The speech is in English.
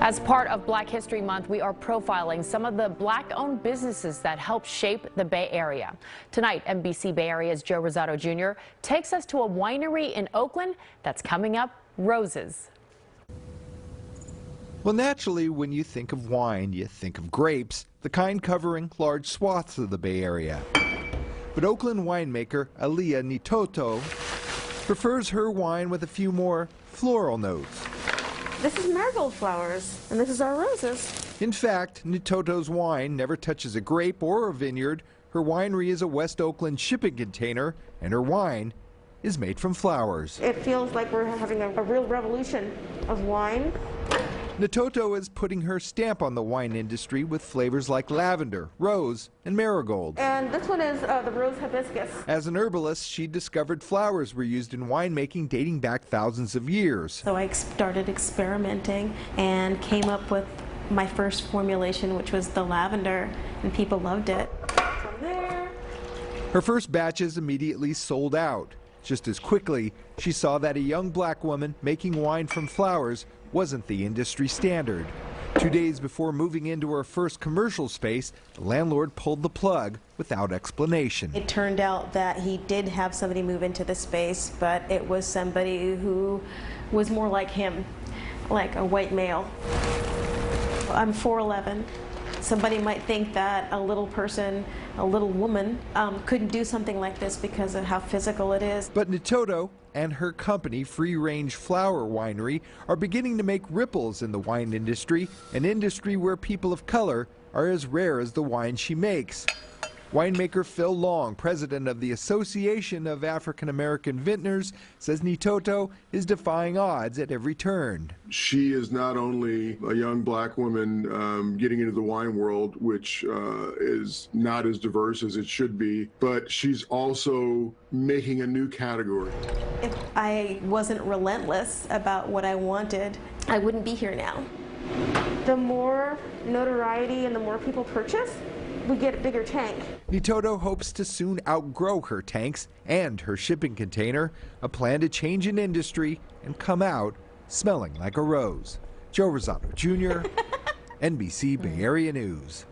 As part of Black History Month, we are profiling some of the Black-owned businesses that help shape the Bay Area. Tonight, NBC Bay Area's Rosato Jr. takes us to a winery in Oakland that's coming up, Roses. Well, naturally, when you think of wine, you think of grapes, the kind covering large swaths of the Bay Area. But Oakland winemaker Aaliyah Nitoto prefers her wine with a few more floral notes. This is marigold flowers, and this is our roses. In fact, Nitoto's wine never touches a grape or a vineyard. Her winery is a West Oakland shipping container, and her wine is made from flowers. It feels like we're having a real revolution of wine. Nitoto is putting her stamp on the wine industry with flavors like lavender, rose, and marigold. And this one is the rose hibiscus. As an herbalist, she discovered flowers were used in winemaking dating back thousands of years. So I started experimenting and came up with my first formulation, which was the lavender, and people loved it. From there. Her first batches immediately sold out. Just as quickly, she saw that a young black woman making wine from flowers wasn't the industry standard. 2 days before moving into her first commercial space, the landlord pulled the plug without explanation. It turned out that he did have somebody move into the space, but it was somebody who was more like him, like a white male. I'm 4'11". Somebody might think that a little person, a little woman, couldn't do something like this because of how physical it is. But Nitoto and her company, Free Range Flower Winery, are beginning to make ripples in the wine industry, an industry where people of color are as rare as the wine she makes. Winemaker Phil Long, president of the Association of African American Vintners, says Nitoto is defying odds at every turn. She is not only a young black woman getting into the wine world, which is not as diverse as it should be, but she's also making a new category. If I wasn't relentless about what I wanted, I wouldn't be here now. The more notoriety and the more people purchase, we get a bigger tank. Nitoto hopes to soon outgrow her tanks and her shipping container, a plan to change an industry and come out smelling like a rose. Rosato Jr., NBC Bay Area News.